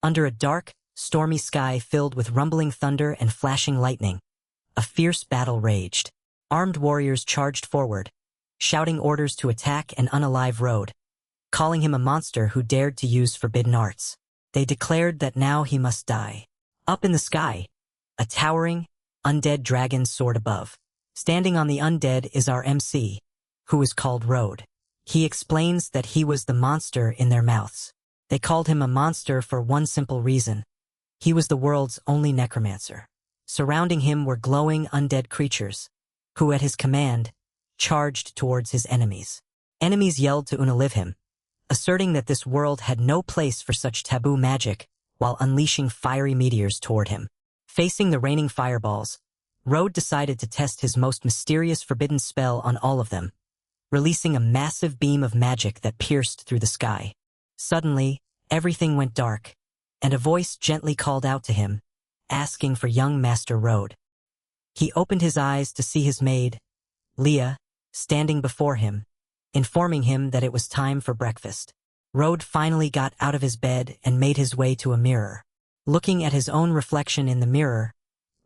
Under a dark, stormy sky filled with rumbling thunder and flashing lightning, a fierce battle raged. Armed warriors charged forward, shouting orders to attack an unalive Road, calling him a monster who dared to use forbidden arts. They declared that now he must die. Up in the sky, a towering, undead dragon soared above. Standing on the undead is our MC, who is called Road. He explains that he was the monster in their mouths. They called him a monster for one simple reason. He was the world's only necromancer. Surrounding him were glowing undead creatures, who at his command, charged towards his enemies. Enemies yelled to unalive him, asserting that this world had no place for such taboo magic, while unleashing fiery meteors toward him. Facing the raining fireballs, Road decided to test his most mysterious forbidden spell on all of them, releasing a massive beam of magic that pierced through the sky. Suddenly, everything went dark, and a voice gently called out to him, asking for young Master Road. He opened his eyes to see his maid, Leah, standing before him, informing him that it was time for breakfast. Road finally got out of his bed and made his way to a mirror. Looking at his own reflection in the mirror,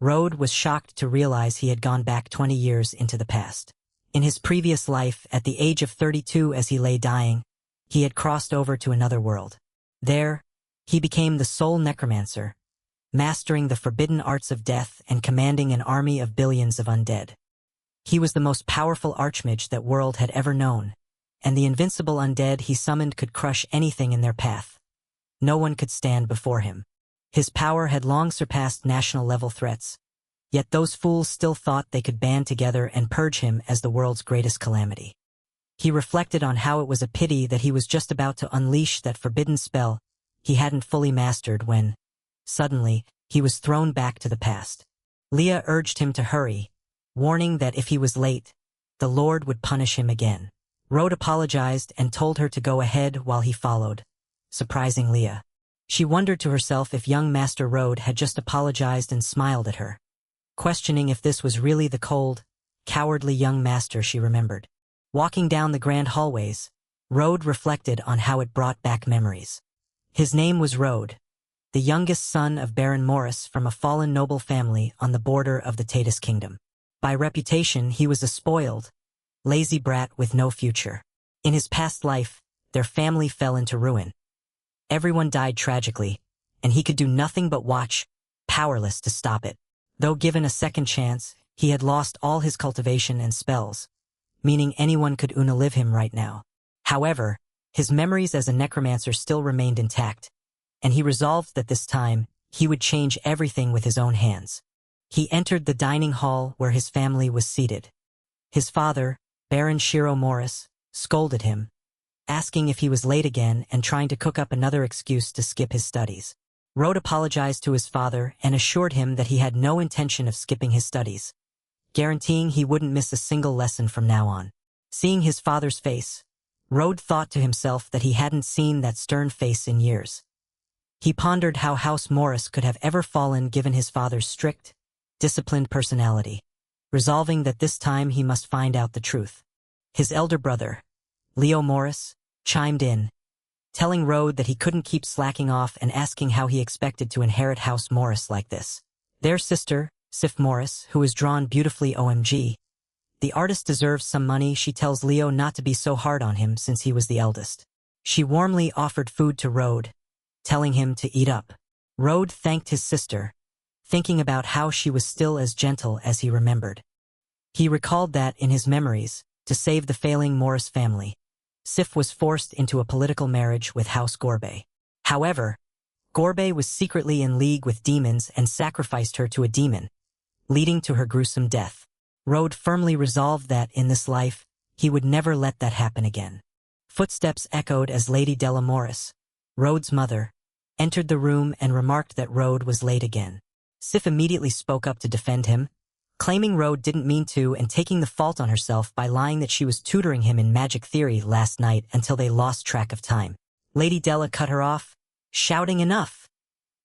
Road was shocked to realize he had gone back 20 years into the past. In his previous life, at the age of 32 as he lay dying, he had crossed over to another world. There, he became the sole necromancer, mastering the forbidden arts of death and commanding an army of billions of undead. He was the most powerful archmage that world had ever known, and the invincible undead he summoned could crush anything in their path. No one could stand before him. His power had long surpassed national-level threats, yet those fools still thought they could band together and purge him as the world's greatest calamity. He reflected on how it was a pity that he was just about to unleash that forbidden spell he hadn't fully mastered when, suddenly, he was thrown back to the past. Leah urged him to hurry, warning that if he was late, the Lord would punish him again. Road apologized and told her to go ahead while he followed, surprising Leah. She wondered to herself if young Master Road had just apologized and smiled at her, questioning if this was really the cold, cowardly young master she remembered. Walking down the grand hallways, Road reflected on how it brought back memories. His name was Road, the youngest son of Baron Morris from a fallen noble family on the border of the Tatus Kingdom. By reputation, he was a spoiled, lazy brat with no future. In his past life, their family fell into ruin. Everyone died tragically, and he could do nothing but watch, powerless to stop it. Though given a second chance, he had lost all his cultivation and spells, meaning anyone could unalive him right now. However, his memories as a necromancer still remained intact, and he resolved that this time, he would change everything with his own hands. He entered the dining hall where his family was seated. His father, Baron Shiro Morris, scolded him, asking if he was late again and trying to cook up another excuse to skip his studies. Road apologized to his father and assured him that he had no intention of skipping his studies, guaranteeing he wouldn't miss a single lesson from now on. Seeing his father's face, Road thought to himself that he hadn't seen that stern face in years. He pondered how House Morris could have ever fallen given his father's strict, disciplined personality, resolving that this time he must find out the truth. His elder brother, Leo Morris, chimed in, telling Road that he couldn't keep slacking off and asking how he expected to inherit House Morris like this. Their sister, Sif Morris, who is drawn beautifully OMG. The artist deserves some money. She tells Leo not to be so hard on him since he was the eldest. She warmly offered food to Road, telling him to eat up. Road thanked his sister, thinking about how she was still as gentle as he remembered. He recalled that, in his memories, to save the failing Morris family, Sif was forced into a political marriage with House Gorbei. However, Gorbei was secretly in league with demons and sacrificed her to a demon, leading to her gruesome death. Road firmly resolved that, in this life, he would never let that happen again. Footsteps echoed as Lady Della Morris, Road's mother, entered the room and remarked that Road was late again. Sif immediately spoke up to defend him, claiming Road didn't mean to and taking the fault on herself by lying that she was tutoring him in magic theory last night until they lost track of time. Lady Della cut her off, shouting enough,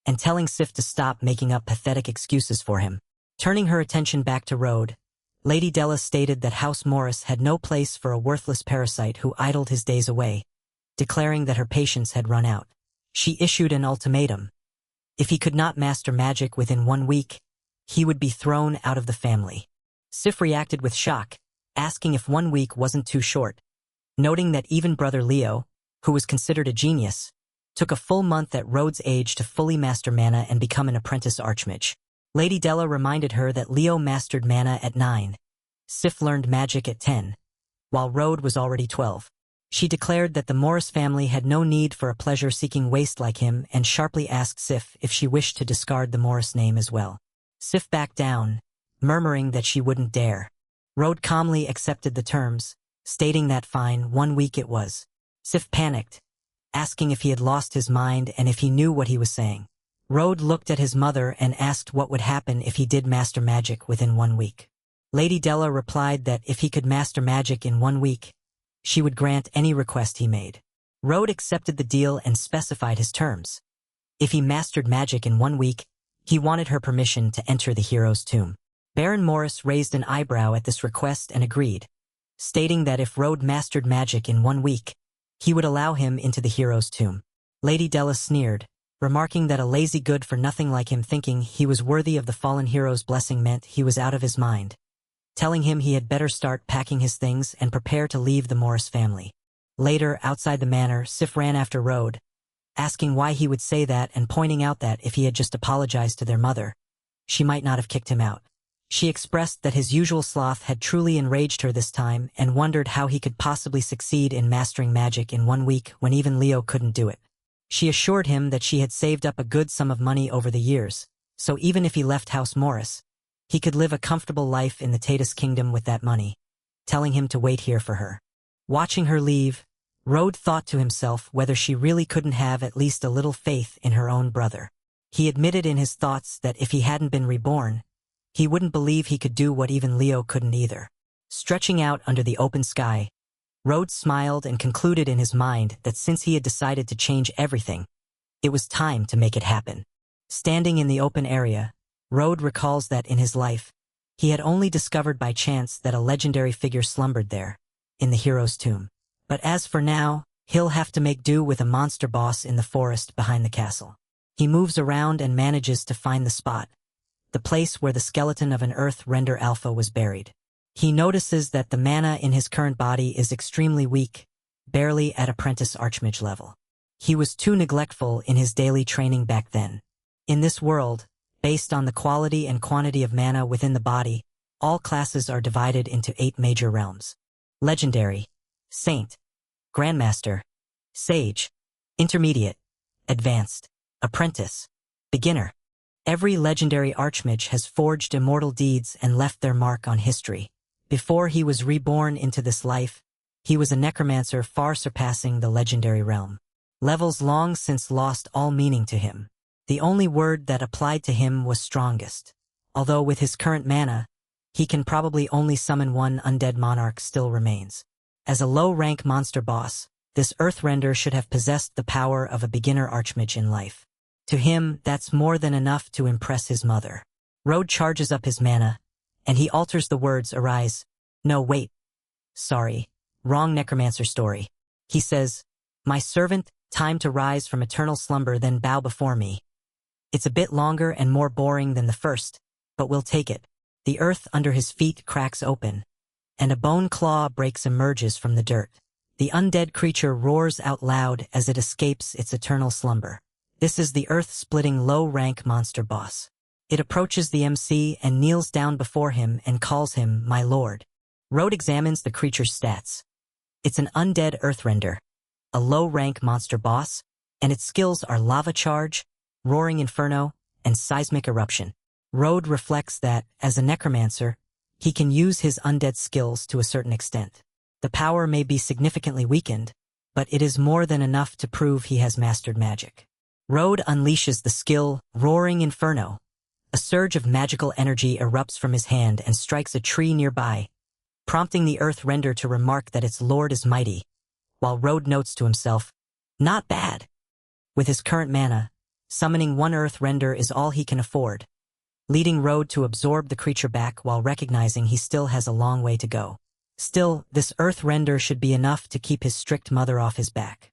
and telling Sif to stop making up pathetic excuses for him. Turning her attention back to Road, Lady Della stated that House Morris had no place for a worthless parasite who idled his days away, declaring that her patience had run out. She issued an ultimatum, If he could not master magic within 1 week, he would be thrown out of the family. Sif reacted with shock, asking if 1 week wasn't too short, noting that even brother Leo, who was considered a genius, took a full month at Rhode's age to fully master mana and become an apprentice archmage. Lady Della reminded her that Leo mastered mana at 9. Sif learned magic at 10, while Rhode was already 12. She declared that the Morris family had no need for a pleasure-seeking waste like him and sharply asked Sif if she wished to discard the Morris name as well. Sif backed down, murmuring that she wouldn't dare. Rhode calmly accepted the terms, stating that fine, 1 week it was. Sif panicked, asking if he had lost his mind and if he knew what he was saying. Rhode looked at his mother and asked what would happen if he did master magic within 1 week. Lady Della replied that if he could master magic in 1 week, she would grant any request he made. Rhode accepted the deal and specified his terms. If he mastered magic in 1 week, he wanted her permission to enter the hero's tomb. Baron Morris raised an eyebrow at this request and agreed, stating that if Rhode mastered magic in 1 week, he would allow him into the hero's tomb. Lady Della sneered, remarking that a lazy good-for-nothing like him thinking he was worthy of the fallen hero's blessing meant he was out of his mind, telling him he had better start packing his things and prepare to leave the Morris family. Later, outside the manor, Sif ran after Rhode, asking why he would say that and pointing out that if he had just apologized to their mother, she might not have kicked him out. She expressed that his usual sloth had truly enraged her this time and wondered how he could possibly succeed in mastering magic in 1 week when even Leo couldn't do it. She assured him that she had saved up a good sum of money over the years, so even if he left House Morris, he could live a comfortable life in the Tatus kingdom with that money, telling him to wait here for her. Watching her leave, Rhode thought to himself whether she really couldn't have at least a little faith in her own brother. He admitted in his thoughts that if he hadn't been reborn, he wouldn't believe he could do what even Leo couldn't either. Stretching out under the open sky, Rhode smiled and concluded in his mind that since he had decided to change everything, it was time to make it happen. Standing in the open area, Rhode recalls that in his life, he had only discovered by chance that a legendary figure slumbered there, in the hero's tomb. But as for now, he'll have to make do with a monster boss in the forest behind the castle. He moves around and manages to find the spot, the place where the skeleton of an Earth Render Alpha was buried. He notices that the mana in his current body is extremely weak, barely at apprentice archmage level. He was too neglectful in his daily training back then. In this world, based on the quality and quantity of mana within the body, all classes are divided into 8 major realms: Legendary, Saint, Grandmaster, Sage, Intermediate, Advanced, Apprentice, Beginner. Every legendary archmage has forged immortal deeds and left their mark on history. Before he was reborn into this life, he was a necromancer far surpassing the legendary realm. Levels long since lost all meaning to him. The only word that applied to him was strongest. Although with his current mana, he can probably only summon 1 undead monarch still remains. As a low-rank monster boss, this Earthrender should have possessed the power of a beginner archmage in life. To him, that's more than enough to impress his mother. Rhode charges up his mana, and he alters the words arise. No, wait. Sorry. Wrong necromancer story. He says, "My servant, time to rise from eternal slumber then bow before me." It's a bit longer and more boring than the first, but we'll take it. The earth under his feet cracks open, and a bone claw breaks emerges from the dirt. The undead creature roars out loud as it escapes its eternal slumber. This is the earth-splitting low-rank monster boss. It approaches the MC and kneels down before him and calls him my lord. Rhode examines the creature's stats. It's an undead earthrender, a low-rank monster boss, and its skills are Lava Charge, Roaring Inferno, and Seismic Eruption. Rhode reflects that, as a necromancer, he can use his undead skills to a certain extent. The power may be significantly weakened, but it is more than enough to prove he has mastered magic. Rhode unleashes the skill Roaring Inferno. A surge of magical energy erupts from his hand and strikes a tree nearby, prompting the Earthrender to remark that its lord is mighty, while Rhode notes to himself, "Not bad." With his current mana, summoning 1 Earthrender is all he can afford, leading Rhode to absorb the creature back while recognizing he still has a long way to go. Still, this Earthrender should be enough to keep his strict mother off his back.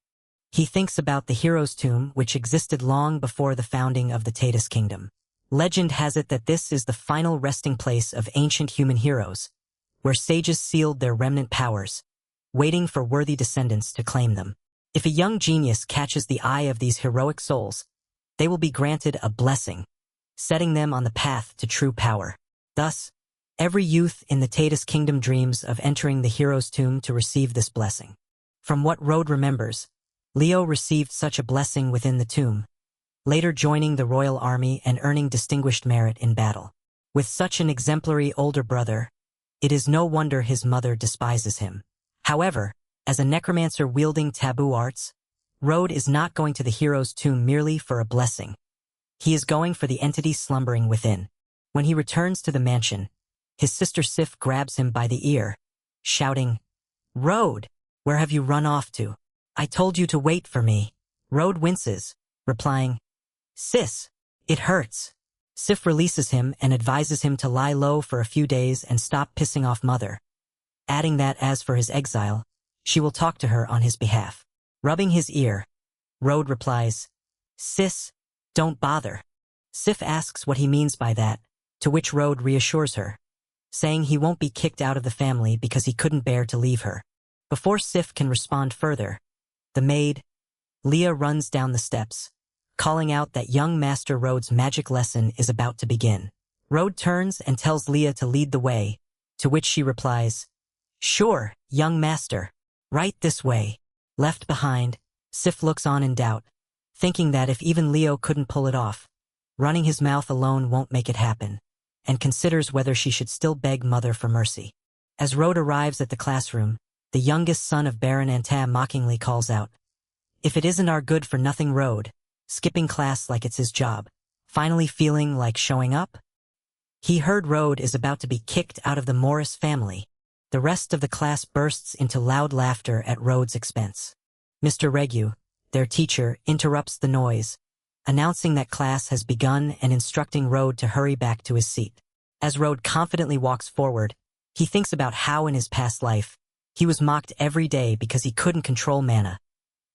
He thinks about the hero's tomb, which existed long before the founding of the Tatus kingdom. Legend has it that this is the final resting place of ancient human heroes, where sages sealed their remnant powers, waiting for worthy descendants to claim them. If a young genius catches the eye of these heroic souls, they will be granted a blessing, setting them on the path to true power. Thus, every youth in the Tatus kingdom dreams of entering the hero's tomb to receive this blessing. From what Rode remembers, Leo received such a blessing within the tomb, later joining the royal army and earning distinguished merit in battle. With such an exemplary older brother, it is no wonder his mother despises him. However, as a necromancer wielding taboo arts, Rode is not going to the hero's tomb merely for a blessing. He is going for the entity slumbering within. When he returns to the mansion, his sister Sif grabs him by the ear, shouting, "Rode, where have you run off to? I told you to wait for me." Rode winces, replying, "Sis, it hurts." Sif releases him and advises him to lie low for a few days and stop pissing off Mother, adding that as for his exile, she will talk to her on his behalf. Rubbing his ear, Rode replies, "Sis, don't bother." Sif asks what he means by that, to which Rode reassures her, saying he won't be kicked out of the family because he couldn't bear to leave her. Before Sif can respond further, the maid, Leah, runs down the steps, calling out that young Master Rode's magic lesson is about to begin. Rode turns and tells Leah to lead the way, to which she replies, "Sure, young master. Right this way." Left behind, Sif looks on in doubt, thinking that if even Leo couldn't pull it off, running his mouth alone won't make it happen, and considers whether she should still beg Mother for mercy. As Rode arrives at the classroom, the youngest son of Baron Antam mockingly calls out, "If it isn't our good-for-nothing Rode, skipping class like it's his job, finally feeling like showing up?" He heard Rode is about to be kicked out of the Morris family. The rest of the class bursts into loud laughter at Rode's expense. Mr. Regu, their teacher, interrupts the noise, announcing that class has begun and instructing Rode to hurry back to his seat. As Rode confidently walks forward, he thinks about how in his past life, he was mocked every day because he couldn't control mana.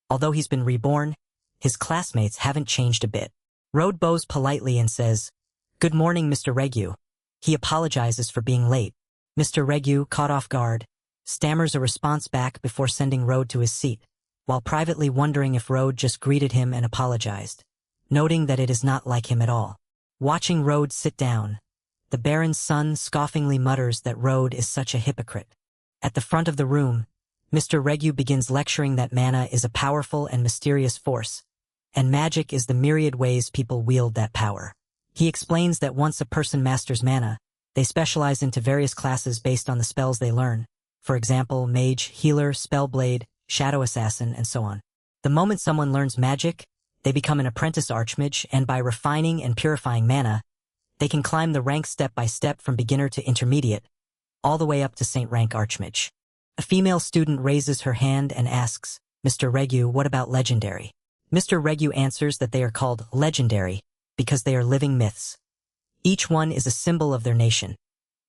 Although he's been reborn, his classmates haven't changed a bit. Rode bows politely and says, "Good morning, Mr. Regu." He apologizes for being late. Mr. Regu, caught off guard, stammers a response back before sending Rode to his seat, while privately wondering if Rode just greeted him and apologized, noting that it is not like him at all. Watching Rode sit down, the Baron's son scoffingly mutters that Rode is such a hypocrite. At the front of the room, Mr. Regu begins lecturing that mana is a powerful and mysterious force, and magic is the myriad ways people wield that power. He explains that once a person masters mana, they specialize into various classes based on the spells they learn. For example, mage, healer, spellblade, shadow assassin, and so on. The moment someone learns magic, they become an apprentice archmage, and by refining and purifying mana, they can climb the ranks step by step from beginner to intermediate, all the way up to Saint rank archmage. A female student raises her hand and asks, "Mr. Regu, what about legendary?" Mr. Regu answers that they are called legendary because they are living myths. Each one is a symbol of their nation,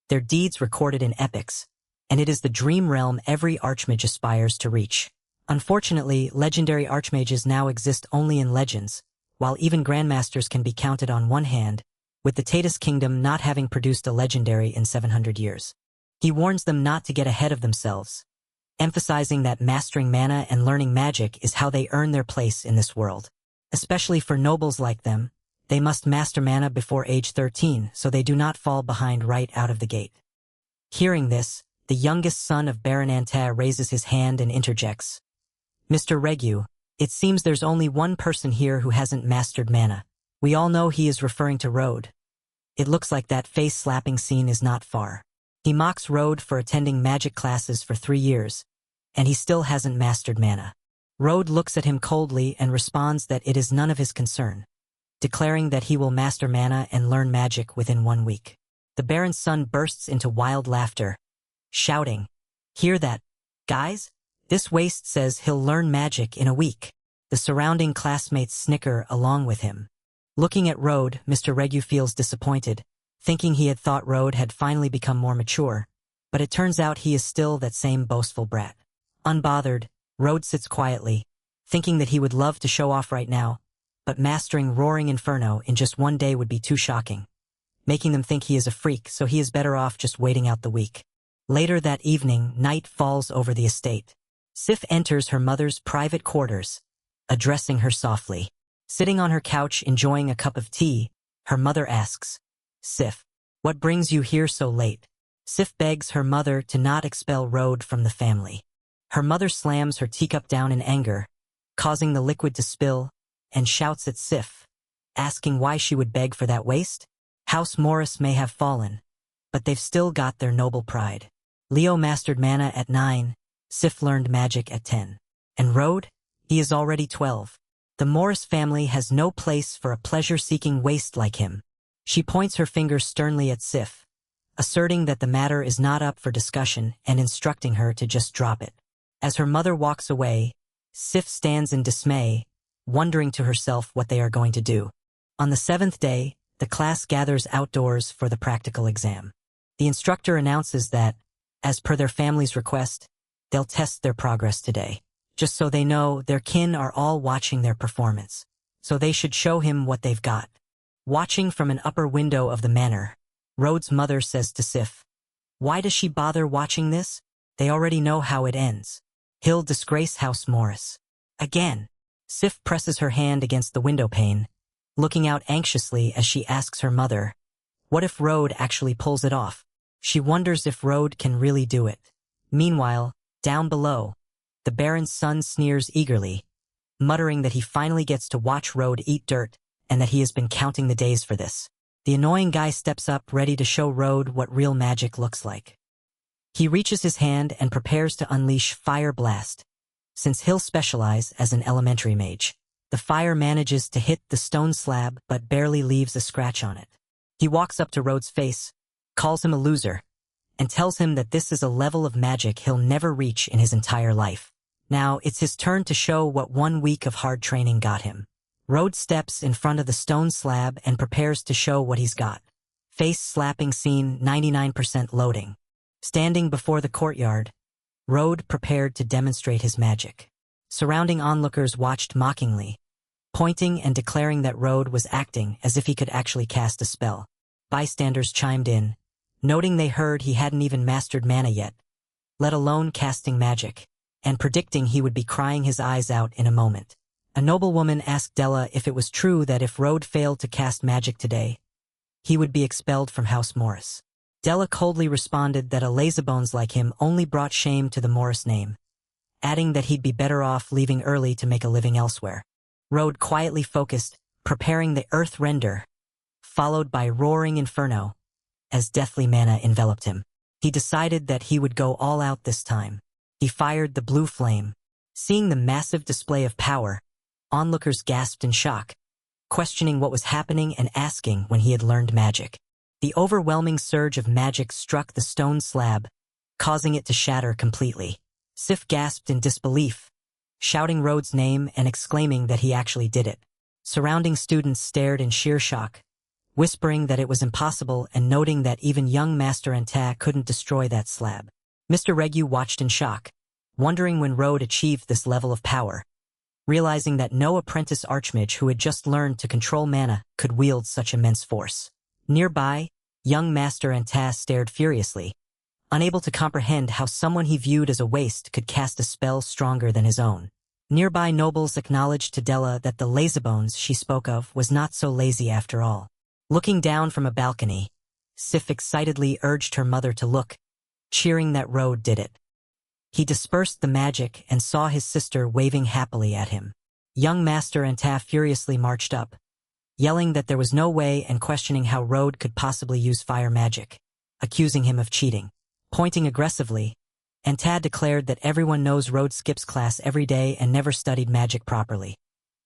their deeds recorded in epics, and it is the dream realm every archmage aspires to reach. Unfortunately, legendary archmages now exist only in legends, while even grandmasters can be counted on one hand, with the Tatus kingdom not having produced a legendary in 700 years. He warns them not to get ahead of themselves, emphasizing that mastering mana and learning magic is how they earn their place in this world. Especially for nobles like them, they must master mana before age 13 so they do not fall behind right out of the gate. Hearing this, the youngest son of Baron Antar raises his hand and interjects, "Mr. Regu, it seems there's only one person here who hasn't mastered mana. We all know he is referring to Rode. It looks like that face-slapping scene is not far." He mocks Rode for attending magic classes for 3 years, and he still hasn't mastered mana. Rode looks at him coldly and responds that it is none of his concern, declaring that he will master mana and learn magic within 1 week. The Baron's son bursts into wild laughter, shouting, "Hear that, guys? This waste says he'll learn magic in a week." The surrounding classmates snicker along with him. Looking at Rode, Mr. Regu feels disappointed, thinking he had thought Rode had finally become more mature, but it turns out he is still that same boastful brat. Unbothered, Rode sits quietly, thinking that he would love to show off right now, but mastering Roaring Inferno in just one day would be too shocking, making them think he is a freak, so he is better off just waiting out the week. Later that evening, night falls over the estate. Sif enters her mother's private quarters, addressing her softly. Sitting on her couch enjoying a cup of tea, her mother asks, "Sif, what brings you here so late?" Sif begs her mother to not expel Road from the family. Her mother slams her teacup down in anger, causing the liquid to spill, and shouts at Sif, asking why she would beg for that waste. House Morris may have fallen, but they've still got their noble pride. Leo mastered mana at 9, Sif learned magic at 10. And Road? He is already 12. The Morris family has no place for a pleasure-seeking waste like him. She points her finger sternly at Sif, asserting that the matter is not up for discussion and instructing her to just drop it. As her mother walks away, Sif stands in dismay, wondering to herself what they are going to do. On the 7th day, the class gathers outdoors for the practical exam. The instructor announces that, as per their family's request, they'll test their progress today. Just so they know, their kin are all watching their performance, so they should show him what they've got. Watching from an upper window of the manor, Road's mother says to Sif, "Why does she bother watching this? They already know how it ends. He'll disgrace House Morris." Again, Sif presses her hand against the window pane, looking out anxiously as she asks her mother, what if Road actually pulls it off? She wonders if Road can really do it. Meanwhile, down below, the Baron's son sneers eagerly, muttering that he finally gets to watch Road eat dirt and that he has been counting the days for this. The annoying guy steps up ready to show Road what real magic looks like. He reaches his hand and prepares to unleash Fire Blast, since he'll specialize as an elementary mage. The fire manages to hit the stone slab but barely leaves a scratch on it. He walks up to Road's face, calls him a loser, and tells him that this is a level of magic he'll never reach in his entire life. Now it's his turn to show what 1 week of hard training got him. Road steps in front of the stone slab and prepares to show what he's got. Face slapping scene 99% loading. Standing before the courtyard, Road prepared to demonstrate his magic. Surrounding onlookers watched mockingly, pointing and declaring that Road was acting as if he could actually cast a spell. Bystanders chimed in, noting they heard he hadn't even mastered mana yet, let alone casting magic, and predicting he would be crying his eyes out in a moment. A noblewoman asked Della if it was true that if Road failed to cast magic today, he would be expelled from House Morris. Della coldly responded that a lazybones like him only brought shame to the Morris name, adding that he'd be better off leaving early to make a living elsewhere. Road quietly focused, preparing the Earth Render, followed by Roaring Inferno, as deathly mana enveloped him. He decided that he would go all out this time. He fired the blue flame. Seeing the massive display of power, onlookers gasped in shock, questioning what was happening and asking when he had learned magic. The overwhelming surge of magic struck the stone slab, causing it to shatter completely. Sif gasped in disbelief, shouting Road's name and exclaiming that he actually did it. Surrounding students stared in sheer shock, whispering that it was impossible and noting that even young Master Anta couldn't destroy that slab. Mr. Regu watched in shock, wondering when Road achieved this level of power, realizing that no apprentice archmage who had just learned to control mana could wield such immense force. Nearby, young Master Anta stared furiously, unable to comprehend how someone he viewed as a waste could cast a spell stronger than his own. Nearby nobles acknowledged to Della that the lazybones she spoke of was not so lazy after all. Looking down from a balcony, Sif excitedly urged her mother to look, cheering that Road did it. He dispersed the magic and saw his sister waving happily at him. Young Master Anta furiously marched up, yelling that there was no way and questioning how Road could possibly use fire magic, accusing him of cheating. Pointing aggressively, Anta declared that everyone knows Road skips class every day and never studied magic properly,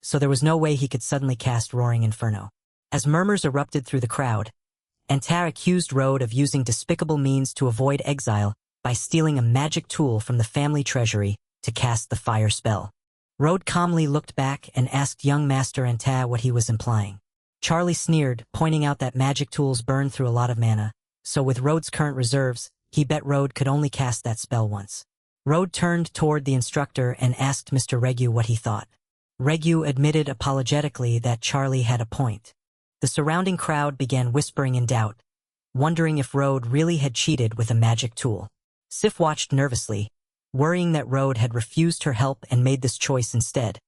so there was no way he could suddenly cast Roaring Inferno. As murmurs erupted through the crowd, Anta accused Road of using despicable means to avoid exile by stealing a magic tool from the family treasury to cast the fire spell. Road calmly looked back and asked young Master Anta what he was implying. Charlie sneered, pointing out that magic tools burn through a lot of mana, so with Road's current reserves, he bet Road could only cast that spell once. Road turned toward the instructor and asked Mr. Regu what he thought. Regu admitted apologetically that Charlie had a point. The surrounding crowd began whispering in doubt, wondering if Rode really had cheated with a magic tool. Sif watched nervously, worrying that Rode had refused her help and made this choice instead,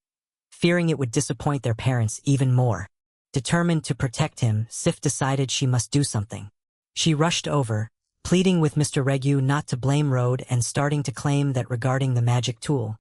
fearing it would disappoint their parents even more. Determined to protect him, Sif decided she must do something. She rushed over, pleading with Mr. Regu not to blame Rode and starting to claim that regarding the magic tool,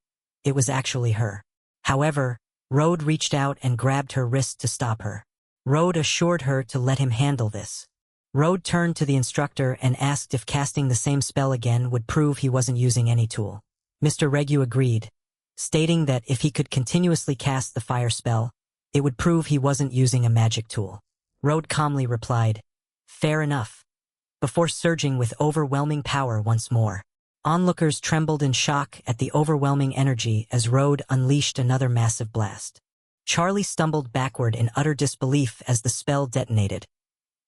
it was actually her. However, Rode reached out and grabbed her wrist to stop her. Rode assured her to let him handle this. Rode turned to the instructor and asked if casting the same spell again would prove he wasn't using any tool. Mr. Regu agreed, stating that if he could continuously cast the fire spell, it would prove he wasn't using a magic tool. Rode calmly replied, "Fair enough," before surging with overwhelming power once more. Onlookers trembled in shock at the overwhelming energy as Rode unleashed another massive blast. Charlie stumbled backward in utter disbelief as the spell detonated,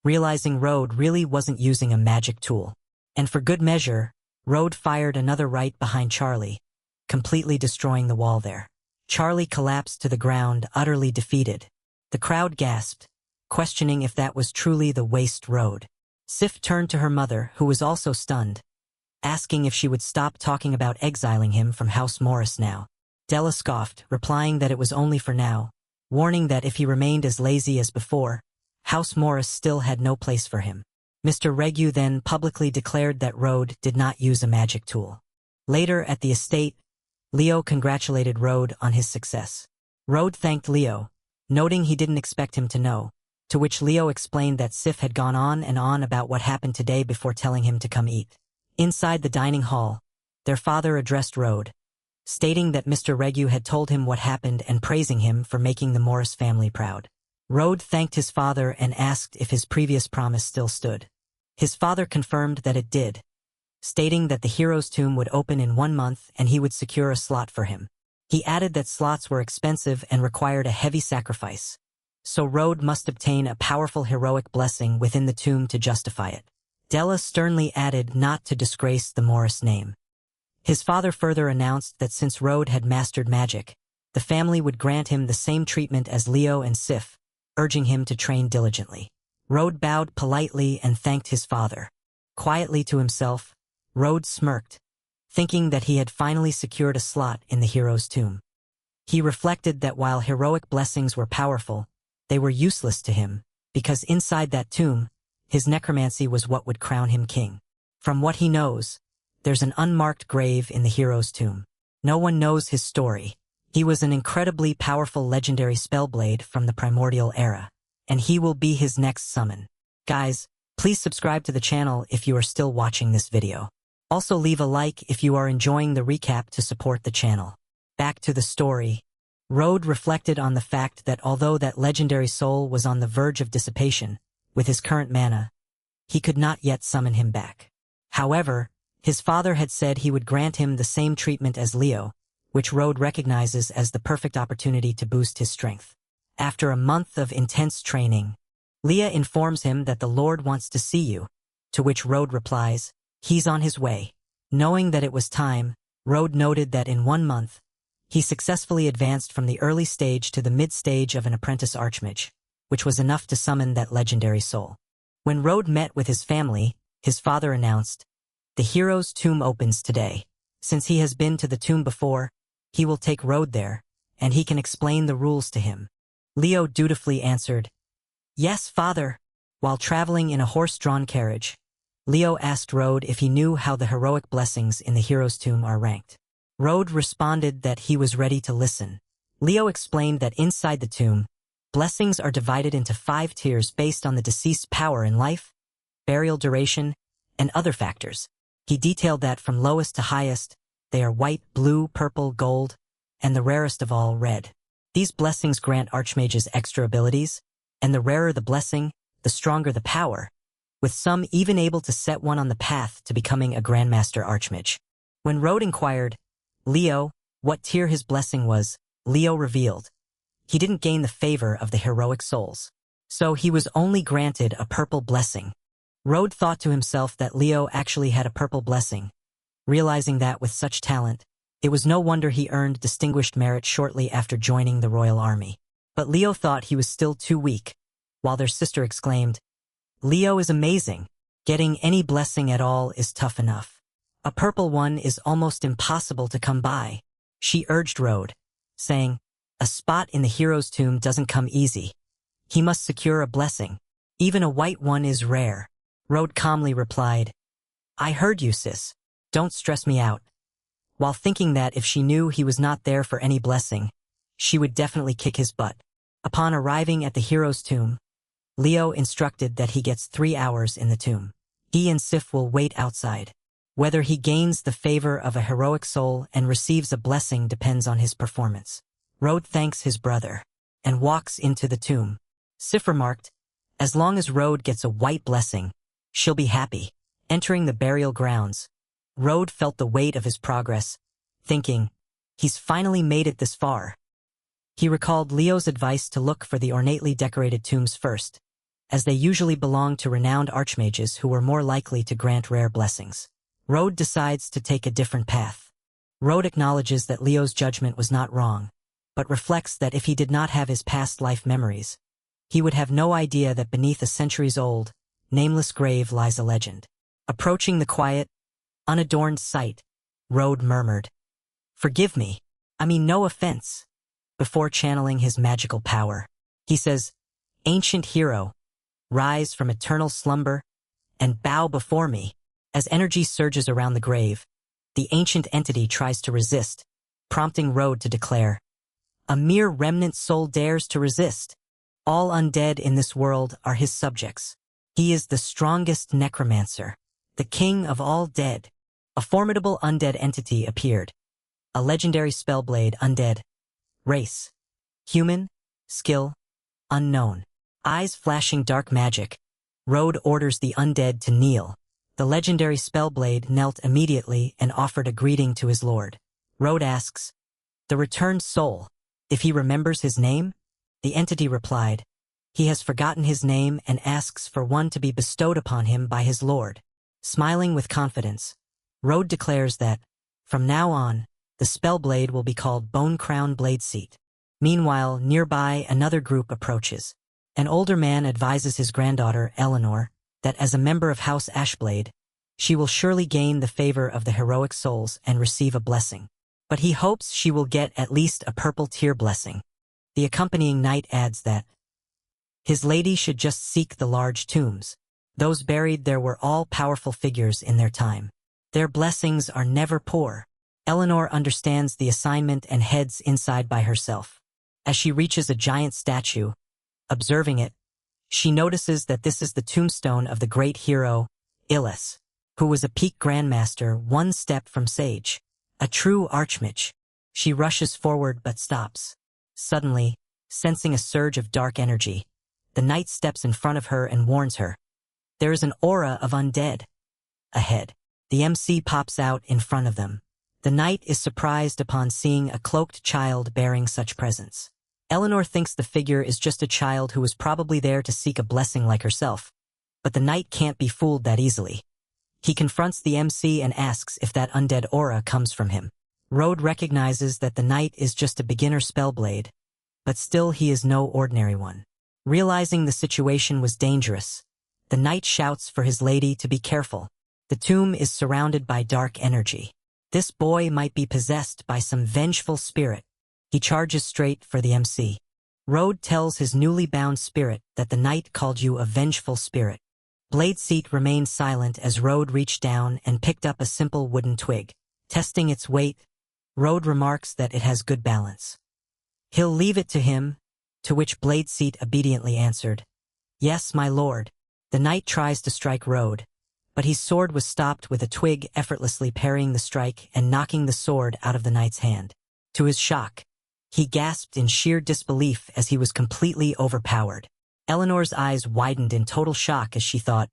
realizing Rode really wasn't using a magic tool. And for good measure, Rode fired another right behind Charlie, completely destroying the wall there. Charlie collapsed to the ground, utterly defeated. The crowd gasped, questioning if that was truly the waste Rode. Sif turned to her mother, who was also stunned, asking if she would stop talking about exiling him from House Morris now. Della scoffed, replying that it was only for now, warning that if he remained as lazy as before, House Morris still had no place for him. Mr. Regu then publicly declared that Rode did not use a magic tool. Later at the estate, Leo congratulated Rode on his success. Rode thanked Leo, noting he didn't expect him to know, to which Leo explained that Sif had gone on and on about what happened today before telling him to come eat. Inside the dining hall, their father addressed Rode, stating that Mr. Regu had told him what happened and praising him for making the Morris family proud. Rode thanked his father and asked if his previous promise still stood. His father confirmed that it did, stating that the hero's tomb would open in 1 month and he would secure a slot for him. He added that slots were expensive and required a heavy sacrifice, so Rode must obtain a powerful heroic blessing within the tomb to justify it. Della sternly added not to disgrace the Morris name. His father further announced that since Rode had mastered magic, the family would grant him the same treatment as Leo and Sif, urging him to train diligently. Rode bowed politely and thanked his father. Quietly to himself, Rode smirked, thinking that he had finally secured a slot in the hero's tomb. He reflected that while heroic blessings were powerful, they were useless to him, because inside that tomb, his necromancy was what would crown him king. From what he knows, there's an unmarked grave in the hero's tomb. No one knows his story. He was an incredibly powerful legendary spellblade from the primordial era, and he will be his next summon. Guys, please subscribe to the channel if you are still watching this video. Also leave a like if you are enjoying the recap to support the channel. Back to the story. Rode reflected on the fact that although that legendary soul was on the verge of dissipation, with his current mana, he could not yet summon him back. However, his father had said he would grant him the same treatment as Leo, which Rode recognizes as the perfect opportunity to boost his strength. After a month of intense training, Leah informs him that the Lord wants to see you, to which Rode replies, he's on his way. Knowing that it was time, Rode noted that in 1 month, he successfully advanced from the early stage to the mid-stage of an apprentice archmage, which was enough to summon that legendary soul. When Rode met with his family, his father announced, "The hero's tomb opens today. Since he has been to the tomb before, he will take Rode there, and he can explain the rules to him." Leo dutifully answered, "Yes, father." While traveling in a horse-drawn carriage, Leo asked Rode if he knew how the heroic blessings in the hero's tomb are ranked. Rode responded that he was ready to listen. Leo explained that inside the tomb, blessings are divided into 5 tiers based on the deceased's power in life, burial duration, and other factors. He detailed that from lowest to highest, they are white, blue, purple, gold, and the rarest of all, red. These blessings grant archmages extra abilities, and the rarer the blessing, the stronger the power, with some even able to set one on the path to becoming a Grandmaster Archmage. When Rode inquired, Leo, what tier his blessing was, Leo revealed, he didn't gain the favor of the heroic souls, so he was only granted a purple blessing. Rode thought to himself that Leo actually had a purple blessing, realizing that with such talent, It was no wonder he earned distinguished merit shortly after joining the royal army. But Leo thought he was still too weak, while their sister exclaimed, "Leo is amazing. Getting any blessing at all is tough enough. A purple one is almost impossible to come by." She urged Road, saying, "A spot in the hero's tomb doesn't come easy. He must secure a blessing. Even a white one is rare." Road calmly replied, "I heard you, sis. Don't stress me out," while thinking that if she knew he was not there for any blessing, she would definitely kick his butt. Upon arriving at the hero's tomb, Leo instructed that he gets 3 hours in the tomb. He and Sif will wait outside. Whether he gains the favor of a heroic soul and receives a blessing depends on his performance. Road thanks his brother and walks into the tomb. Sif remarked, "As long as Road gets a white blessing, she'll be happy." Entering the burial grounds, Road felt the weight of his progress, thinking, he's finally made it this far. He recalled Leo's advice to look for the ornately decorated tombs first, as they usually belong to renowned archmages who were more likely to grant rare blessings. Road decides to take a different path. Road acknowledges that Leo's judgment was not wrong, but reflects that if he did not have his past life memories, he would have no idea that beneath a centuries-old, nameless grave lies a legend. Approaching the quiet, unadorned site, Road murmured, "Forgive me, I mean no offense," before channeling his magical power. He says, "Ancient hero, rise from eternal slumber and bow before me." As energy surges around the grave, the ancient entity tries to resist, prompting Road to declare, "A mere remnant soul dares to resist. All undead in this world are his subjects. He is the strongest necromancer, the king of all dead." A formidable undead entity appeared. A legendary spellblade undead. Race: human. Skill: unknown. Eyes flashing dark magic. Road orders the undead to kneel. The legendary spellblade knelt immediately and offered a greeting to his lord. Road asks, "The returned soul, if he remembers his name?" The entity replied, "He has forgotten his name and asks for one to be bestowed upon him by his lord." Smiling with confidence, Road declares that, from now on, the spellblade will be called Bone Crown Blade Seat. Meanwhile, nearby another group approaches. An older man advises his granddaughter, Eleanor, that as a member of House Ashblade, she will surely gain the favor of the heroic souls and receive a blessing. But he hopes she will get at least a purple tear blessing. The accompanying knight adds that his lady should just seek the large tombs. Those buried there were all-powerful figures in their time. Their blessings are never poor. Eleanor understands the assignment and heads inside by herself. As she reaches a giant statue, observing it, she notices that this is the tombstone of the great hero, Illis, who was a peak grandmaster one step from sage, a true archmage. She rushes forward but stops. Suddenly, sensing a surge of dark energy, the knight steps in front of her and warns her. There is an aura of undead ahead. The MC pops out in front of them. The knight is surprised upon seeing a cloaked child bearing such presence. Eleanor thinks the figure is just a child who was probably there to seek a blessing like herself, but the knight can't be fooled that easily. He confronts the MC and asks if that undead aura comes from him. Road recognizes that the knight is just a beginner spellblade, but still he is no ordinary one. Realizing the situation was dangerous, the knight shouts for his lady to be careful. The tomb is surrounded by dark energy. This boy might be possessed by some vengeful spirit. He charges straight for the MC. Road tells his newly bound spirit that the knight called you a vengeful spirit. Blade Seat remained silent as Road reached down and picked up a simple wooden twig. Testing its weight, Road remarks that it has good balance. He'll leave it to him, to which Blade Seat obediently answered, "Yes, my lord." The knight tries to strike Road, but his sword was stopped with a twig effortlessly parrying the strike and knocking the sword out of the knight's hand. To his shock, he gasped in sheer disbelief as he was completely overpowered. Eleanor's eyes widened in total shock as she thought,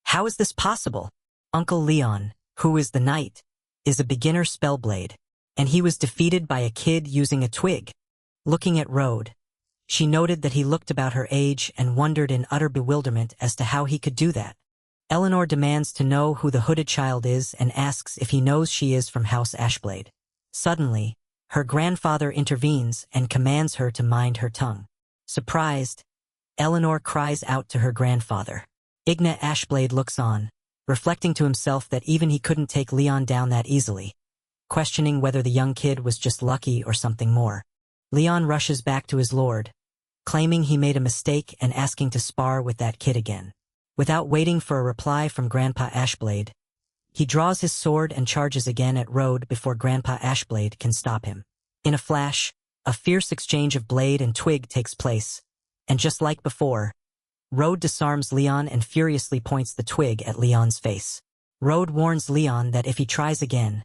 "How is this possible? Uncle Leon, who is the knight, is a beginner spellblade, and he was defeated by a kid using a twig." Looking at Road, she noted that he looked about her age and wondered in utter bewilderment as to how he could do that. Eleanor demands to know who the hooded child is and asks if he knows she is from House Ashblade. Suddenly, her grandfather intervenes and commands her to mind her tongue. Surprised, Eleanor cries out to her grandfather. Igna Ashblade looks on, reflecting to himself that even he couldn't take Leon down that easily, questioning whether the young kid was just lucky or something more. Leon rushes back to his lord, claiming he made a mistake and asking to spar with that kid again. Without waiting for a reply from Grandpa Ashblade, he draws his sword and charges again at Road before Grandpa Ashblade can stop him. In a flash, a fierce exchange of blade and twig takes place, and just like before, Road disarms Leon and furiously points the twig at Leon's face. Road warns Leon that if he tries again,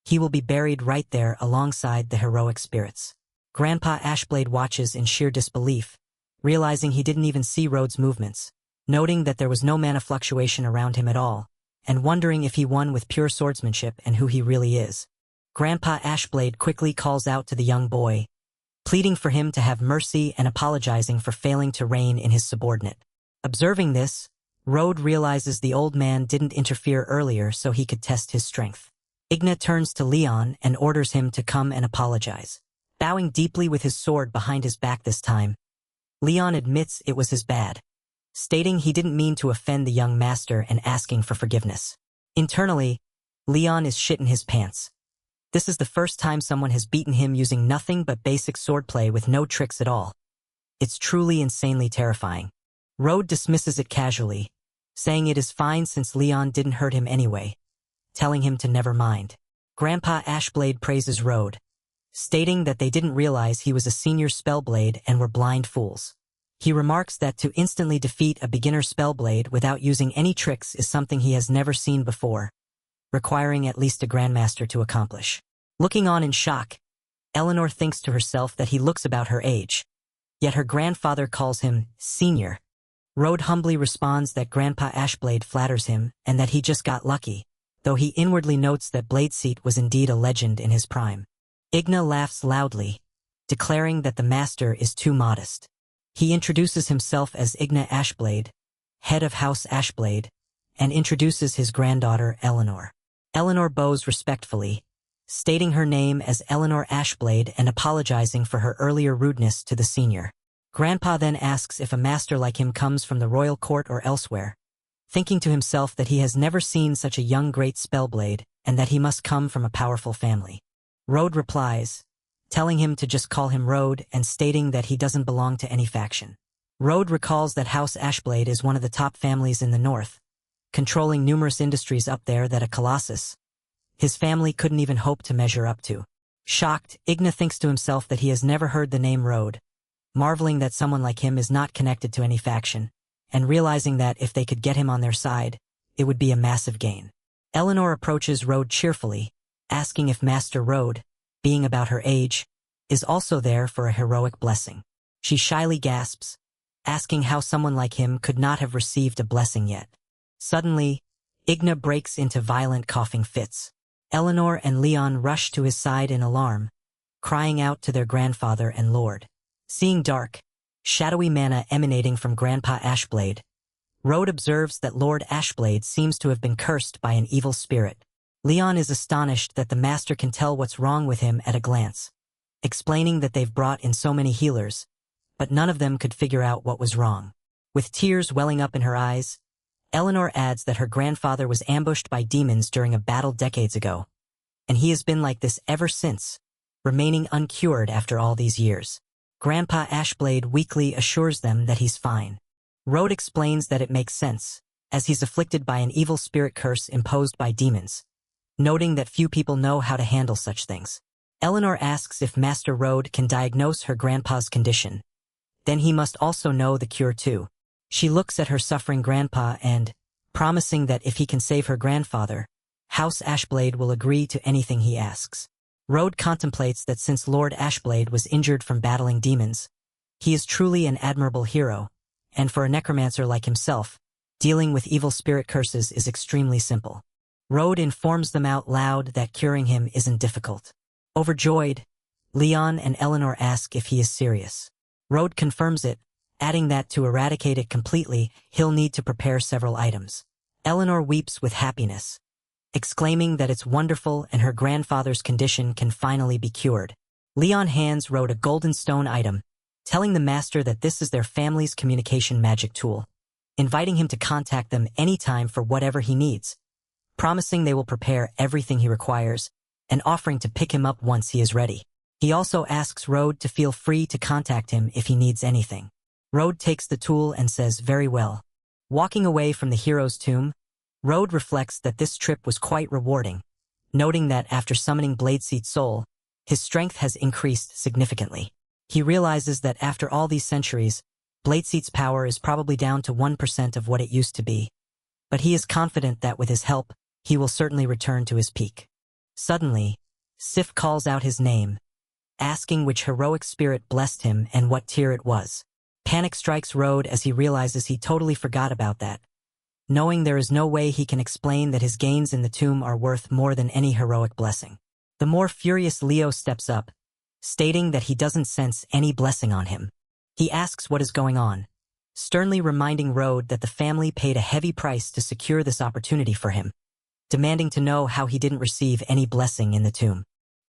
he will be buried right there alongside the heroic spirits. Grandpa Ashblade watches in sheer disbelief, realizing he didn't even see Road's movements, noting that there was no mana fluctuation around him at all, and wondering if he won with pure swordsmanship and who he really is. Grandpa Ashblade quickly calls out to the young boy, pleading for him to have mercy and apologizing for failing to rein in his subordinate. Observing this, Road realizes the old man didn't interfere earlier so he could test his strength. Igna turns to Leon and orders him to come and apologize. Bowing deeply with his sword behind his back this time, Leon admits it was his bad, stating he didn't mean to offend the young master and asking for forgiveness. Internally, Leon is shitting his pants. This is the first time someone has beaten him using nothing but basic swordplay with no tricks at all. It's truly insanely terrifying. Road dismisses it casually, saying it is fine since Leon didn't hurt him anyway, telling him to never mind. Grandpa Ashblade praises Road, stating that they didn't realize he was a senior spellblade and were blind fools. He remarks that to instantly defeat a beginner spellblade without using any tricks is something he has never seen before, requiring at least a grandmaster to accomplish. Looking on in shock, Eleanor thinks to herself that he looks about her age, yet her grandfather calls him senior. Road humbly responds that Grandpa Ashblade flatters him and that he just got lucky, though he inwardly notes that Bladeseat was indeed a legend in his prime. Igna laughs loudly, declaring that the master is too modest. He introduces himself as Igna Ashblade, head of House Ashblade, and introduces his granddaughter Eleanor. Eleanor bows respectfully, stating her name as Eleanor Ashblade and apologizing for her earlier rudeness to the senior. Grandpa then asks if a master like him comes from the royal court or elsewhere, thinking to himself that he has never seen such a young great spellblade and that he must come from a powerful family. Road replies, telling him to just call him Road and stating that he doesn't belong to any faction. Road recalls that House Ashblade is one of the top families in the north, controlling numerous industries up there that a colossus his family couldn't even hope to measure up to. Shocked, Igna thinks to himself that he has never heard the name Road, marveling that someone like him is not connected to any faction, and realizing that if they could get him on their side, it would be a massive gain. Eleanor approaches Road cheerfully, asking if Master Road, being about her age, is also there for a heroic blessing. She shyly gasps, asking how someone like him could not have received a blessing yet. Suddenly, Igna breaks into violent coughing fits. Eleanor and Leon rush to his side in alarm, crying out to their grandfather and lord. Seeing dark, shadowy mana emanating from Grandpa Ashblade, Road observes that Lord Ashblade seems to have been cursed by an evil spirit. Leon is astonished that the master can tell what's wrong with him at a glance, explaining that they've brought in so many healers, but none of them could figure out what was wrong. With tears welling up in her eyes, Eleanor adds that her grandfather was ambushed by demons during a battle decades ago, and he has been like this ever since, remaining uncured after all these years. Grandpa Ashblade weakly assures them that he's fine. Road explains that it makes sense, as he's afflicted by an evil spirit curse imposed by demons, noting that few people know how to handle such things. Eleanor asks if Master Road can diagnose her grandpa's condition. Then he must also know the cure too. She looks at her suffering grandpa and, promising that if he can save her grandfather, House Ashblade will agree to anything he asks. Road contemplates that since Lord Ashblade was injured from battling demons, he is truly an admirable hero, and for a necromancer like himself, dealing with evil spirit curses is extremely simple. Road informs them out loud that curing him isn't difficult. Overjoyed, Leon and Eleanor ask if he is serious. Road confirms it, adding that to eradicate it completely, he'll need to prepare several items. Eleanor weeps with happiness, exclaiming that it's wonderful and her grandfather's condition can finally be cured. Leon hands Rode a golden stone item, telling the master that this is their family's communication magic tool, inviting him to contact them anytime for whatever he needs, promising they will prepare everything he requires, and offering to pick him up once he is ready. He also asks Rode to feel free to contact him if he needs anything. Rode takes the tool and says, "Very well." Walking away from the hero's tomb, Rode reflects that this trip was quite rewarding, noting that after summoning Bladeseat's soul, his strength has increased significantly. He realizes that after all these centuries, Bladeseat's power is probably down to 1% of what it used to be, but he is confident that with his help, he will certainly return to his peak. Suddenly, Sif calls out his name, asking which heroic spirit blessed him and what tier it was. Panic strikes Rode as he realizes he totally forgot about that, knowing there is no way he can explain that his gains in the tomb are worth more than any heroic blessing. The more furious Leo steps up, stating that he doesn't sense any blessing on him. He asks what is going on, sternly reminding Rode that the family paid a heavy price to secure this opportunity for him, demanding to know how he didn't receive any blessing in the tomb.